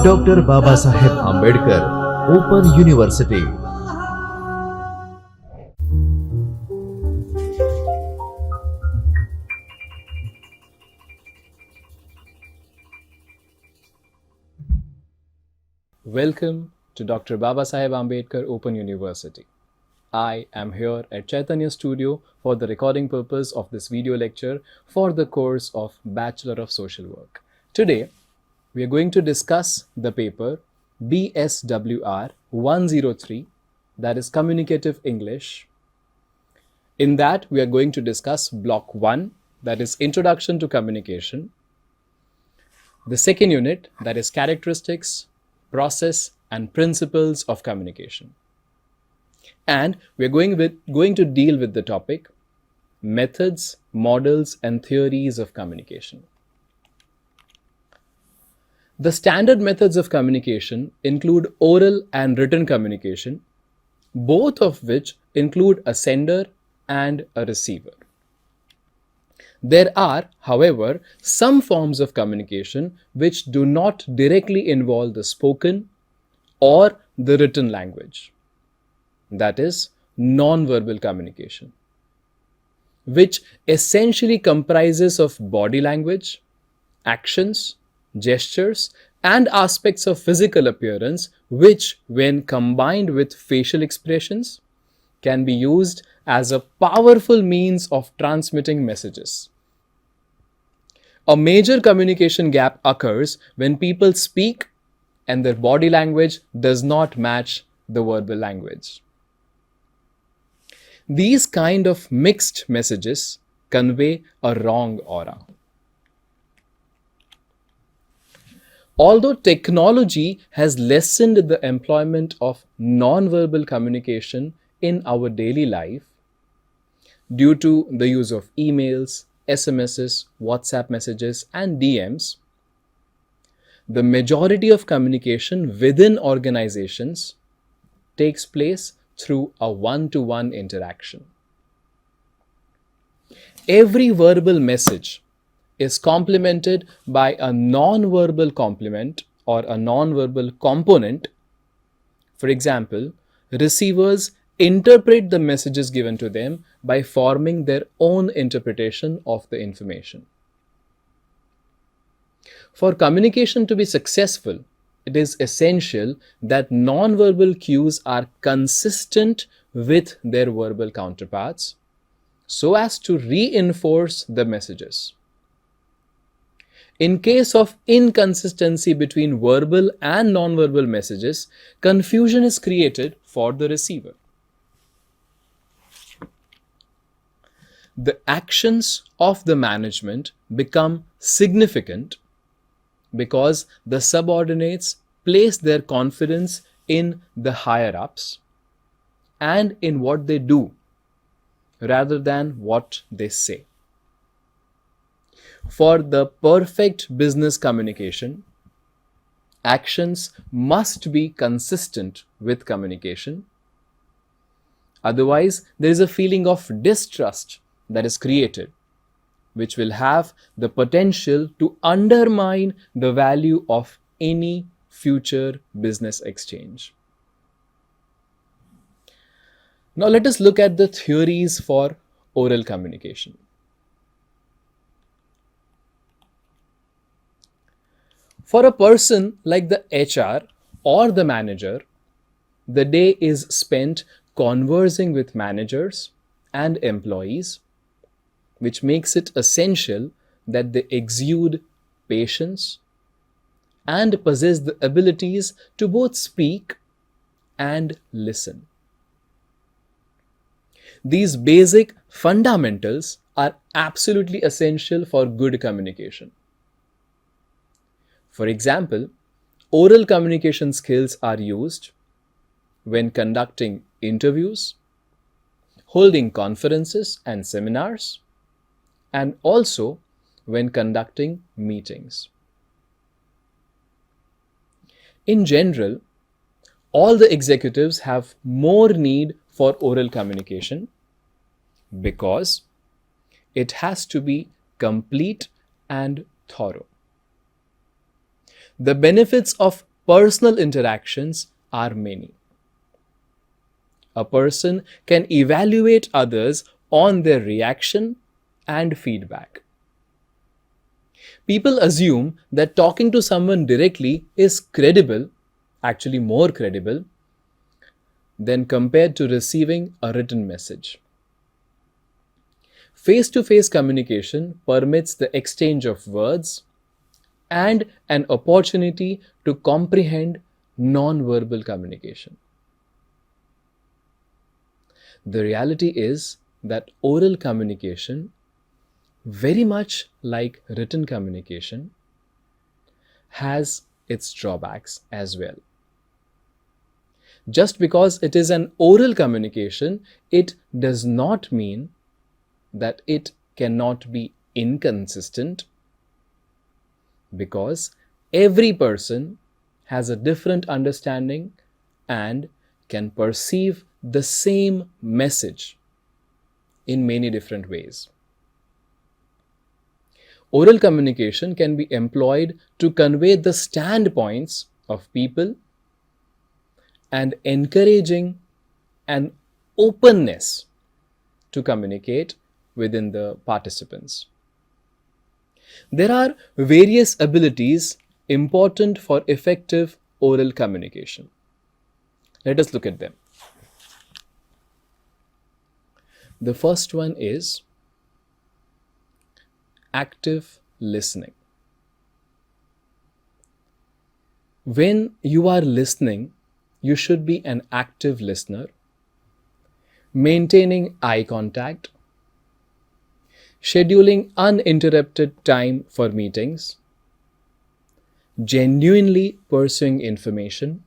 Dr. Babasaheb Ambedkar Open University. Welcome to Dr. Babasaheb Ambedkar Open University. I am here at Chaitanya Studio for the recording purpose of this video lecture for the course of Bachelor of Social Work. Today, we are going to discuss the paper BSWR 103, that is Communicative English. In that, we are going to discuss Block 1, that is Introduction to Communication. The second unit, that is Characteristics, Process and Principles of Communication. And we're going to deal with the topic methods, models, and theories of communication. The standard methods of communication include oral and written communication, both of which include a sender and a receiver. There are, however, some forms of communication which do not directly involve the spoken or the written language. That is non-verbal communication, which essentially comprises of body language, actions, gestures, and aspects of physical appearance, which, when combined with facial expressions, can be used as a powerful means of transmitting messages. A major communication gap occurs when people speak and their body language does not match the verbal language. These kind of mixed messages convey a wrong aura. Although technology has lessened the employment of non-verbal communication in our daily life due to the use of emails, SMSs, WhatsApp messages, and DMs, the majority of communication within organizations takes place through a one-to-one interaction. Every verbal message is complemented by a non-verbal complement or a non-verbal component. For example, receivers interpret the messages given to them by forming their own interpretation of the information. For communication to be successful, it is essential that non-verbal cues are consistent with their verbal counterparts so as to reinforce the messages. In case of inconsistency between verbal and non-verbal messages, confusion is created for the receiver. The actions of the management become significant because the subordinates place their confidence in the higher-ups and in what they do rather than what they say. For the perfect business communication, actions must be consistent with communication. Otherwise, there is a feeling of distrust that is created, which will have the potential to undermine the value of any future business exchange. Now let us look at the theories for oral communication. For a person like the HR or the manager, the day is spent conversing with managers and employees, which makes it essential that they exude patience and possess the abilities to both speak and listen. These basic fundamentals are absolutely essential for good communication. For example, oral communication skills are used when conducting interviews, holding conferences and seminars, and also when conducting meetings. In general, all the executives have more need for oral communication because it has to be complete and thorough. The benefits of personal interactions are many. A person can evaluate others on their reaction and feedback. People assume that talking to someone directly is credible, actually more credible, than compared to receiving a written message. Face-to-face communication permits the exchange of words and an opportunity to comprehend non-verbal communication. The reality is that oral communication, very much like written communication, has its drawbacks as well. Just because it is an oral communication, it does not mean that it cannot be inconsistent, because every person has a different understanding and can perceive the same message in many different ways. Oral communication can be employed to convey the standpoints of people and encouraging an openness to communicate within the participants. There are various abilities important for effective oral communication. Let us look at them. The first one is active listening. When you are listening, you should be an active listener, maintaining eye contact, scheduling uninterrupted time for meetings, genuinely pursuing information,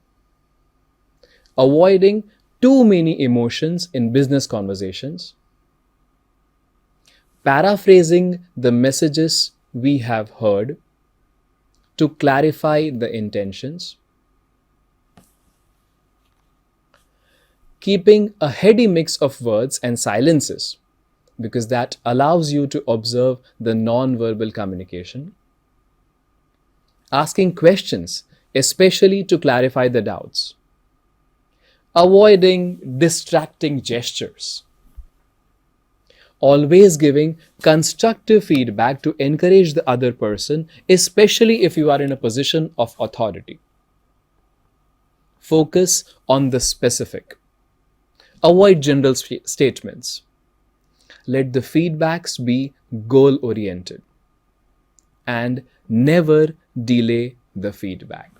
avoiding too many emotions in business conversations, paraphrasing the messages we have heard to clarify the intentions, keeping a heady mix of words and silences, because that allows you to observe the non-verbal communication, asking questions, especially to clarify the doubts, avoiding distracting gestures, always giving constructive feedback to encourage the other person, especially if you are in a position of authority. Focus on the specific. Avoid general statements. Let the feedbacks be goal-oriented and never delay the feedback.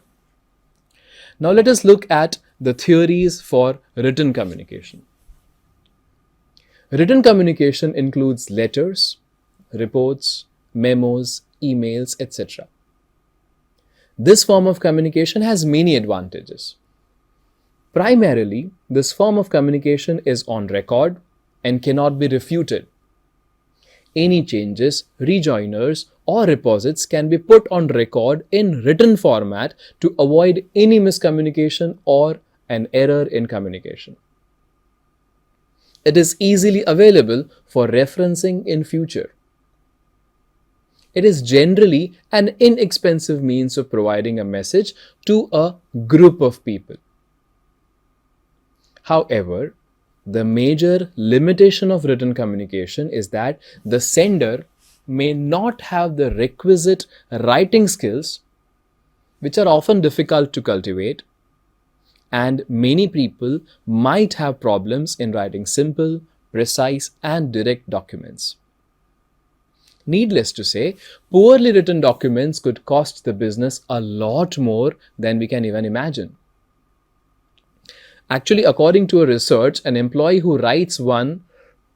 Now let us look at the theories for written communication. Written communication includes letters, reports, memos, emails, etc. This form of communication has many advantages. Primarily, this form of communication is on record and cannot be refuted. Any changes, rejoinders, or reposits can be put on record in written format to avoid any miscommunication or an error in communication. It is easily available for referencing in future. It is generally an inexpensive means of providing a message to a group of people. However, the major limitation of written communication is that the sender may not have the requisite writing skills, which are often difficult to cultivate, and many people might have problems in writing simple, precise, and direct documents. Needless to say, poorly written documents could cost the business a lot more than we can even imagine. Actually, according to a research, an employee who writes one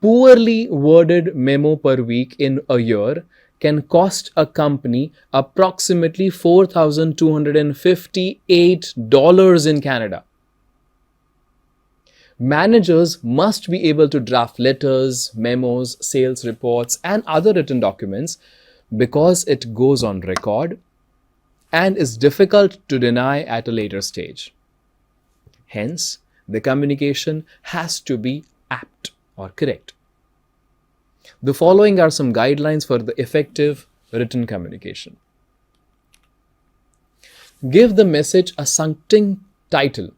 poorly worded memo per week in a year can cost a company approximately $4,258 in Canada. Managers must be able to draft letters, memos, sales reports, and other written documents because it goes on record and is difficult to deny at a later stage. Hence, the communication has to be apt or correct. The following are some guidelines for the effective written communication. Give the message a succinct title,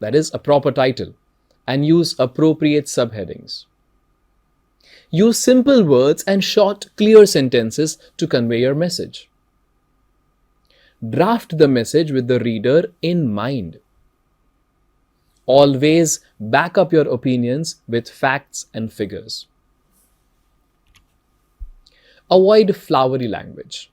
that is, a proper title, and use appropriate subheadings. Use simple words and short, clear sentences to convey your message. Draft the message with the reader in mind. Always back up your opinions with facts and figures. Avoid flowery language.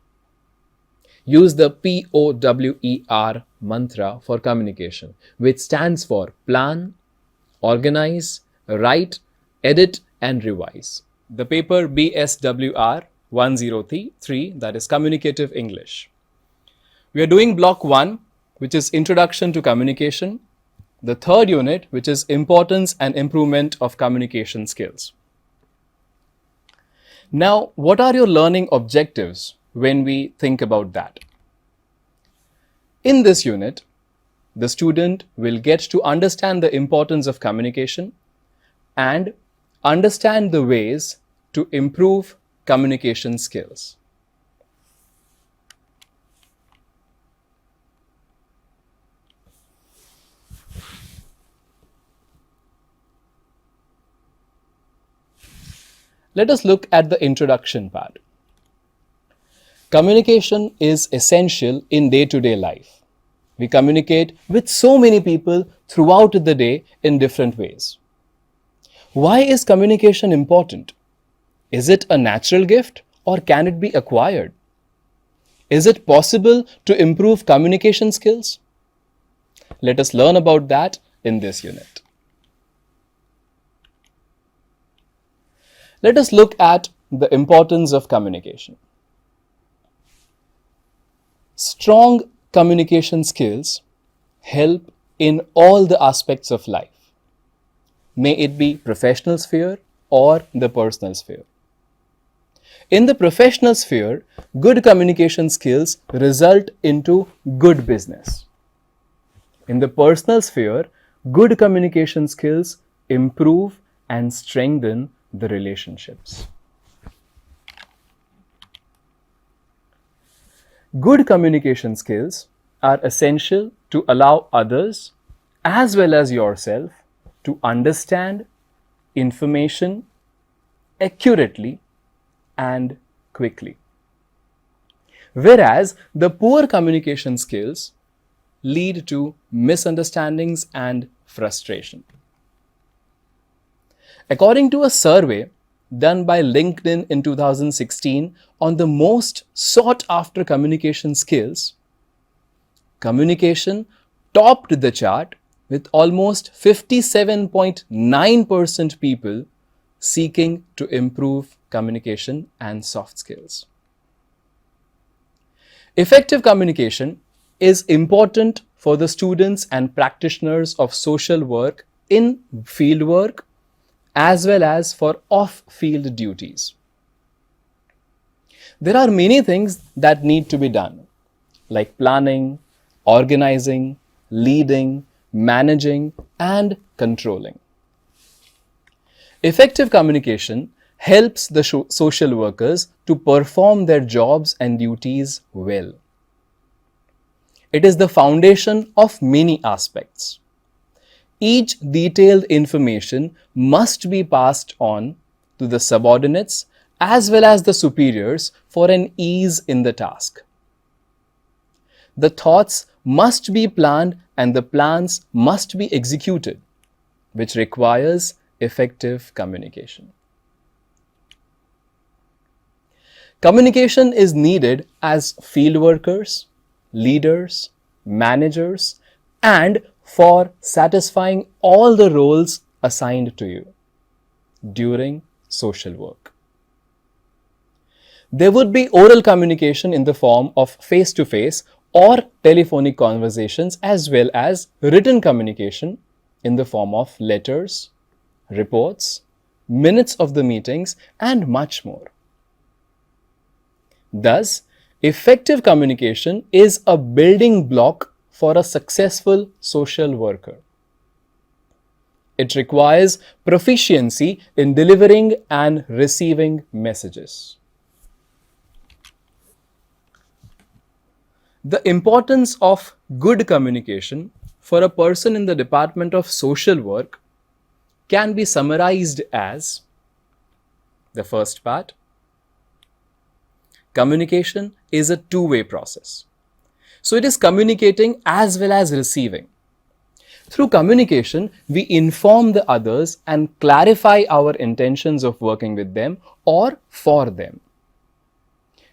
Use the POWER mantra for communication, which stands for plan, organize, write, edit, and revise. The paper BSWR 103, that is Communicative English. We are doing block 1, which is Introduction to Communication. The third unit, which is Importance and Improvement of Communication Skills. Now, what are your learning objectives when we think about that? In this unit, the student will get to understand the importance of communication and understand the ways to improve communication skills. Let us look at the introduction part. Communication is essential in day-to-day life. We communicate with so many people throughout the day in different ways. Why is communication important? Is it a natural gift or can it be acquired? Is it possible to improve communication skills? Let us learn about that in this unit. Let us look at the importance of communication. Strong communication skills help in all the aspects of life. May it be professional sphere or the personal sphere. In the professional sphere, good communication skills result into good business. In the personal sphere, good communication skills improve and strengthen the relationships. Good communication skills are essential to allow others as well as yourself to understand information accurately and quickly. Whereas the poor communication skills lead to misunderstandings and frustration. According to a survey done by LinkedIn in 2016 on the most sought after communication skills, communication topped the chart with almost 57.9% people seeking to improve communication and soft skills. Effective communication is important for the students and practitioners of social work in field work as well as for off-field duties. There are many things that need to be done, like planning, organizing, leading, managing, and controlling. Effective communication helps the social workers to perform their jobs and duties well. It is the foundation of many aspects. Each detailed information must be passed on to the subordinates as well as the superiors for an ease in the task. The thoughts must be planned and the plans must be executed, which requires effective communication. Communication is needed as field workers, leaders, managers, and for satisfying all the roles assigned to you during social work. There would be oral communication in the form of face-to-face or telephonic conversations as well as written communication in the form of letters, reports, minutes of the meetings, and much more. Thus, effective communication is a building block for a successful social worker. It requires proficiency in delivering and receiving messages. The importance of good communication for a person in the Department of Social Work can be summarized as the first part. Communication is a two-way process. So it is communicating as well as receiving. Through communication, we inform the others and clarify our intentions of working with them or for them.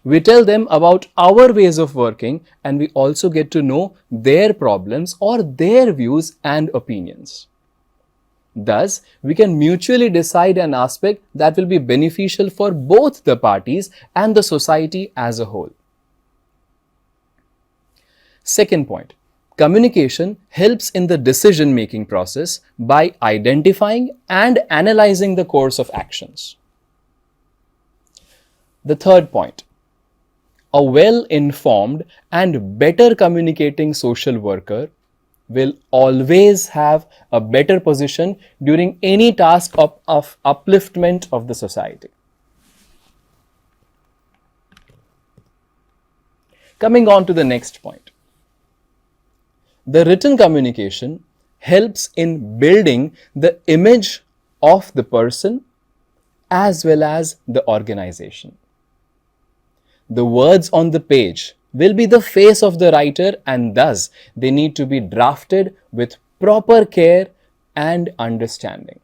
We tell them about our ways of working, and we also get to know their problems or their views and opinions. Thus, we can mutually decide an aspect that will be beneficial for both the parties and the society as a whole. Second point, communication helps in the decision-making process by identifying and analyzing the course of actions. The third point, a well-informed and better communicating social worker will always have a better position during any task of upliftment of the society. Coming on to the next point. The written communication helps in building the image of the person as well as the organization. The words on the page will be the face of the writer, and thus they need to be drafted with proper care and understanding.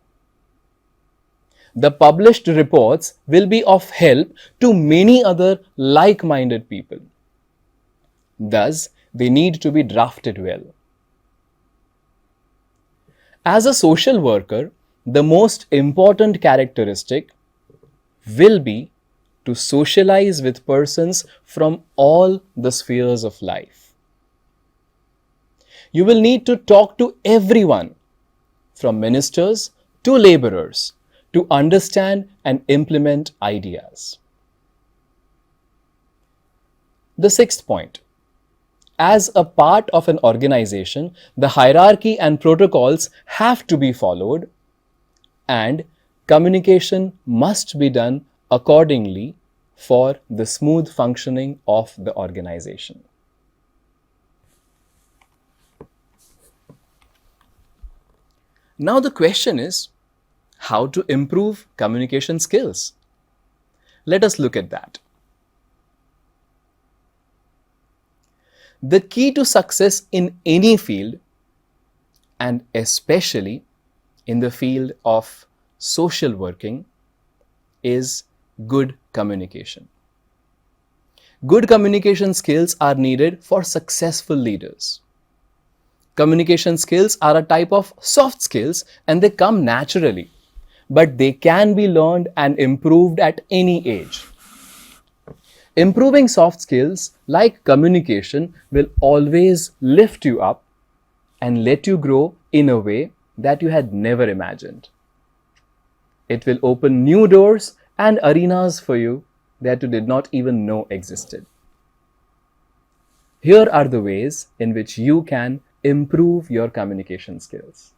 The published reports will be of help to many other like-minded people. Thus, they need to be drafted well. As a social worker, the most important characteristic will be to socialize with persons from all the spheres of life. You will need to talk to everyone, from ministers to laborers, to understand and implement ideas. The sixth point. As a part of an organization, the hierarchy and protocols have to be followed, and communication must be done accordingly for the smooth functioning of the organization. Now the question is, how to improve communication skills? Let us look at that. The key to success in any field, and especially in the field of social working, is good communication. Good communication skills are needed for successful leaders. Communication skills are a type of soft skills and they come naturally, but they can be learned and improved at any age. Improving soft skills like communication will always lift you up and let you grow in a way that you had never imagined. It will open new doors and arenas for you that you did not even know existed. Here are the ways in which you can improve your communication skills.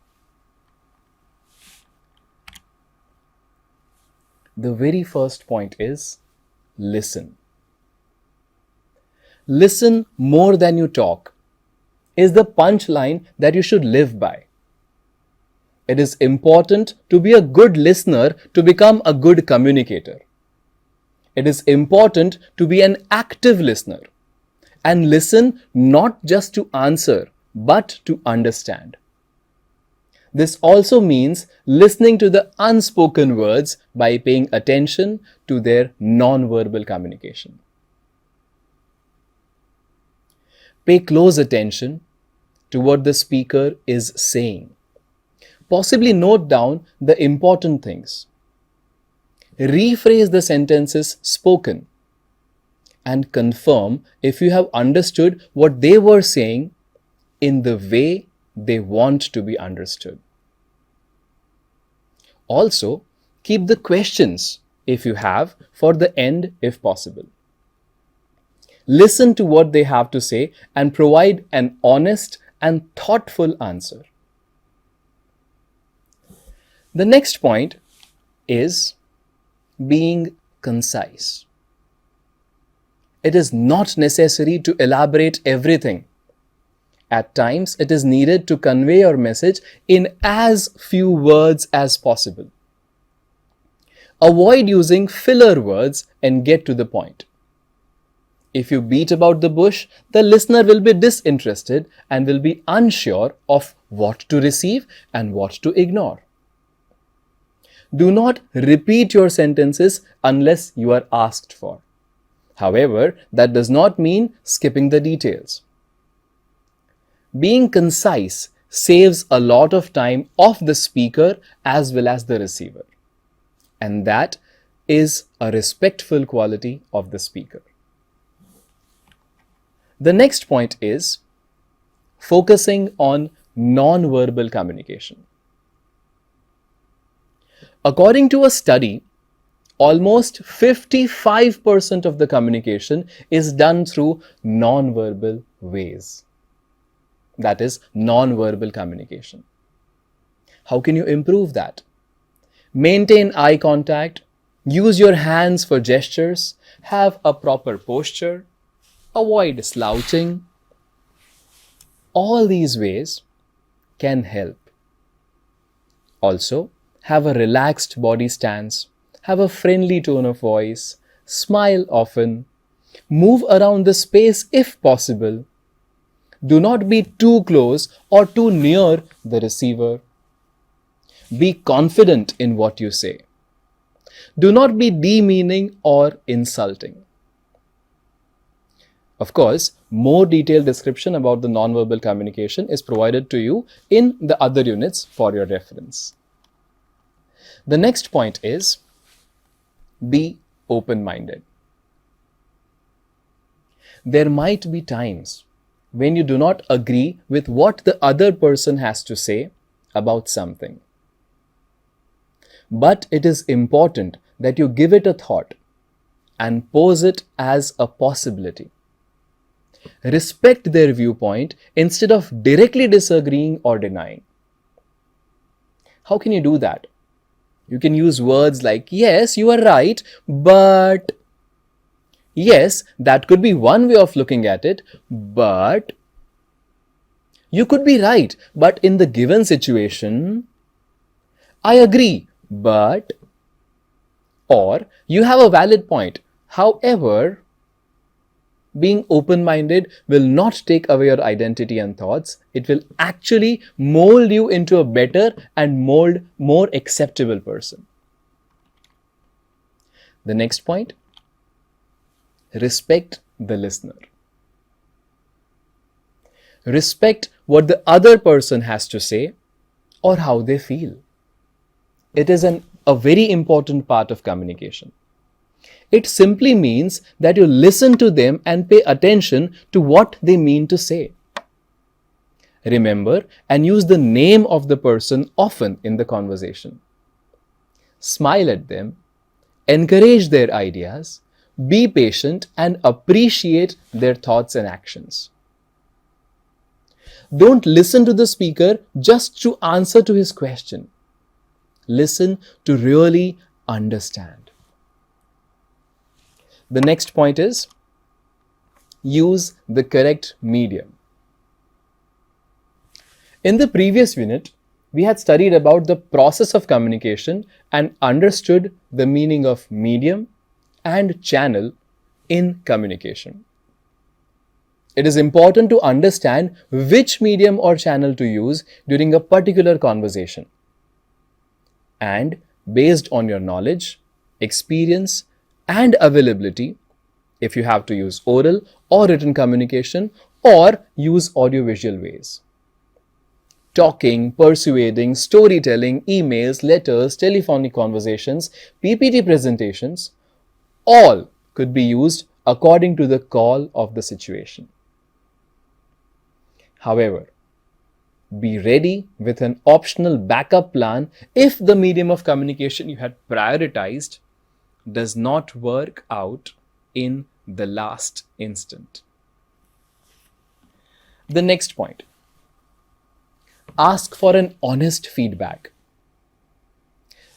The very first point is listen. Listen more than you talk is the punchline that you should live by. It is important to be a good listener to become a good communicator. It is important to be an active listener and listen not just to answer but to understand. This also means listening to the unspoken words by paying attention to their non-verbal communication. Pay close attention to what the speaker is saying. Possibly note down the important things. Rephrase the sentences spoken and confirm if you have understood what they were saying in the way they want to be understood. Also, keep the questions, if you have, for the end if possible. Listen to what they have to say and provide an honest and thoughtful answer. The next point is being concise. It is not necessary to elaborate everything. At times, it is needed to convey your message in as few words as possible. Avoid using filler words and get to the point. If you beat about the bush, the listener will be disinterested and will be unsure of what to receive and what to ignore. Do not repeat your sentences unless you are asked for. However, that does not mean skipping the details. Being concise saves a lot of time of the speaker as well as the receiver. And that is a respectful quality of the speaker. The next point is focusing on non-verbal communication. According to a study, almost 55% of the communication is done through non-verbal ways. That is non-verbal communication. How can you improve that? Maintain eye contact, use your hands for gestures, have a proper posture, avoid slouching. All these ways can help. Also, have a relaxed body stance, have a friendly tone of voice, smile often, move around the space if possible. Do not be too close or too near the receiver. Be confident in what you say. Do not be demeaning or insulting. Of course, more detailed description about the nonverbal communication is provided to you in the other units for your reference. The next point is be open-minded. There might be times when you do not agree with what the other person has to say about something. But it is important that you give it a thought and pose it as a possibility. Respect their viewpoint instead of directly disagreeing or denying. How can you do that? You can use words like, yes, you are right, but... Yes, that could be one way of looking at it, but... You could be right, but in the given situation, I agree, but... Or, you have a valid point. However, being open-minded will not take away your identity and thoughts. It will actually mold you into a better and more acceptable person. The next point, respect the listener. Respect what the other person has to say or how they feel. It is a very important part of communication. It simply means that you listen to them and pay attention to what they mean to say. Remember and use the name of the person often in the conversation. Smile at them, encourage their ideas, be patient and appreciate their thoughts and actions. Don't listen to the speaker just to answer to his question. Listen to really understand. The next point is use the correct medium. In the previous unit, we had studied about the process of communication and understood the meaning of medium and channel in communication. It is important to understand which medium or channel to use during a particular conversation. And based on your knowledge, experience, and availability, if you have to use oral or written communication or use audiovisual ways. Talking, persuading, storytelling, emails, letters, telephonic conversations, PPT presentations, all could be used according to the call of the situation. However, be ready with an optional backup plan if the medium of communication you had prioritized does not work out in the last instant. The next point. Ask for an honest feedback.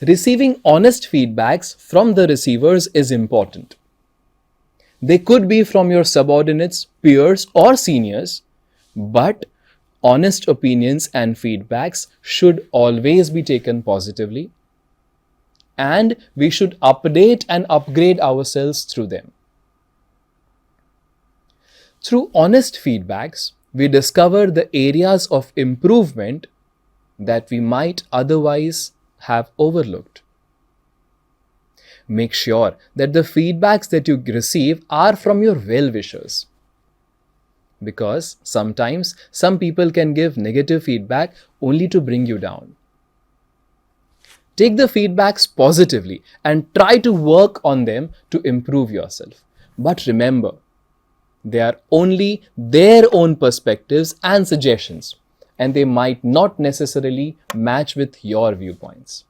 Receiving honest feedbacks from the receivers is important. They could be from your subordinates, peers, or seniors, but honest opinions and feedbacks should always be taken positively, and we should update and upgrade ourselves through them. Through honest feedbacks, we discover the areas of improvement that we might otherwise have overlooked. Make sure that the feedbacks that you receive are from your well-wishers, because sometimes some people can give negative feedback only to bring you down. Take the feedbacks positively and try to work on them to improve yourself. But remember, they are only their own perspectives and suggestions, and they might not necessarily match with your viewpoints.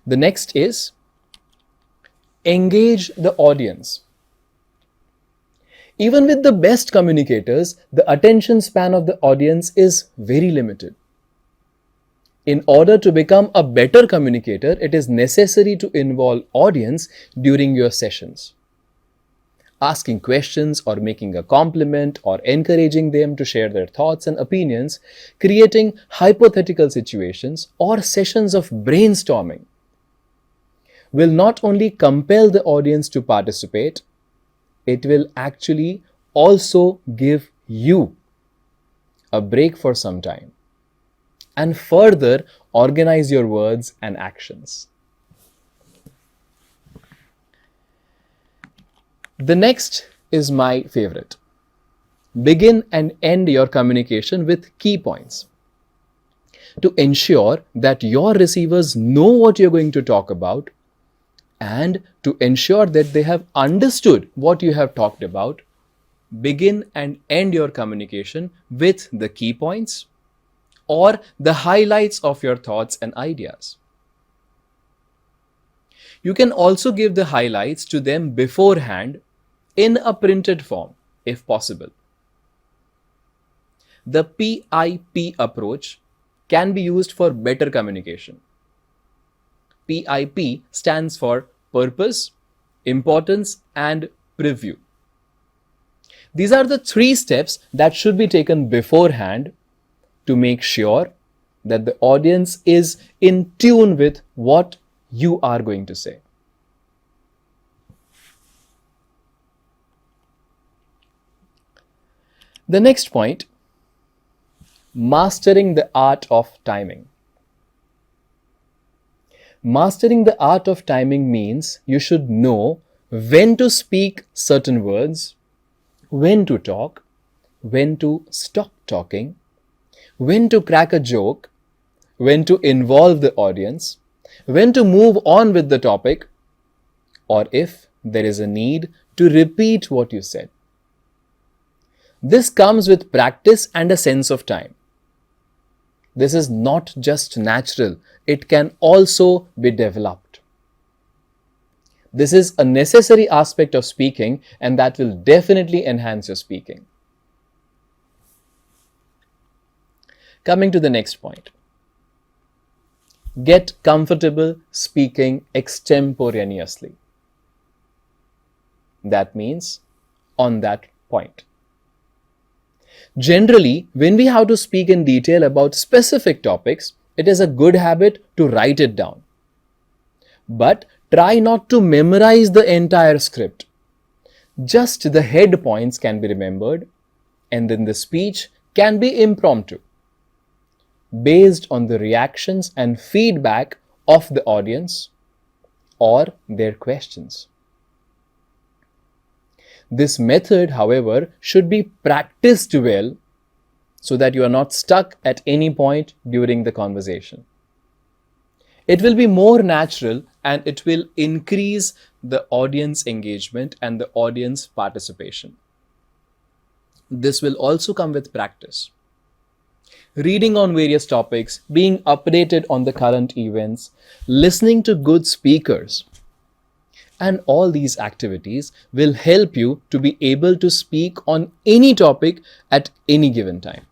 The next is engage the audience. Even with the best communicators, the attention span of the audience is very limited. In order to become a better communicator, it is necessary to involve audience during your sessions. Asking questions or making a compliment or encouraging them to share their thoughts and opinions, creating hypothetical situations or sessions of brainstorming will not only compel the audience to participate, it will actually also give you a break for some time and further organize your words and actions. The next is my favorite. Begin and end your communication with key points. To ensure that your receivers know what you're going to talk about, and to ensure that they have understood what you have talked about, begin and end your communication with the key points or the highlights of your thoughts and ideas. You can also give the highlights to them beforehand in a printed form, if possible. The PIP approach can be used for better communication. PIP stands for purpose, importance, and preview. These are the 3 steps that should be taken beforehand to make sure that the audience is in tune with what you are going to say. The next point, mastering the art of timing. Mastering the art of timing means you should know when to speak certain words, when to talk, when to stop talking, when to crack a joke, when to involve the audience, when to move on with the topic, or if there is a need to repeat what you said. This comes with practice and a sense of time. This is not just natural, it can also be developed. This is a necessary aspect of speaking, and that will definitely enhance your speaking. Coming to the next point. Get comfortable speaking extemporaneously. That means on that point. Generally, when we have to speak in detail about specific topics, it is a good habit to write it down. But try not to memorize the entire script. Just the head points can be remembered, and then the speech can be impromptu, based on the reactions and feedback of the audience or their questions. This method, however, should be practiced well so that you are not stuck at any point during the conversation. It will be more natural and it will increase the audience engagement and the audience participation. This will also come with practice. Reading on various topics, being updated on the current events, listening to good speakers, and all these activities will help you to be able to speak on any topic at any given time.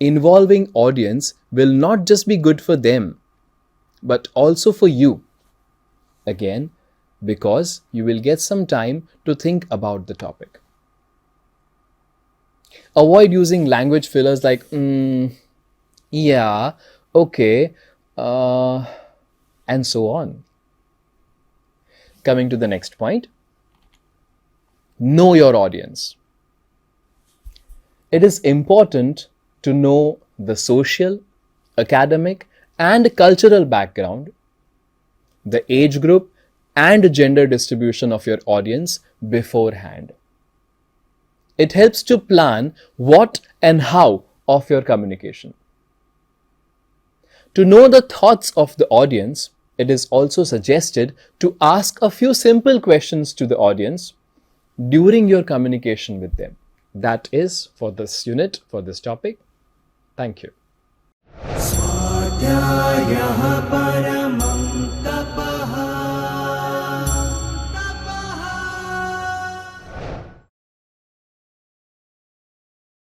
Involving audience will not just be good for them, but also for you. Again, because you will get some time to think about the topic. Avoid using language fillers like yeah, okay, and so on. Coming to the next point, know your audience. It is important to know the social, academic, and cultural background, the age group, and gender distribution of your audience beforehand. It helps to plan what and how of your communication. To know the thoughts of the audience, it is also suggested to ask a few simple questions to the audience during your communication with them. That is for this unit, for this topic. Thank you.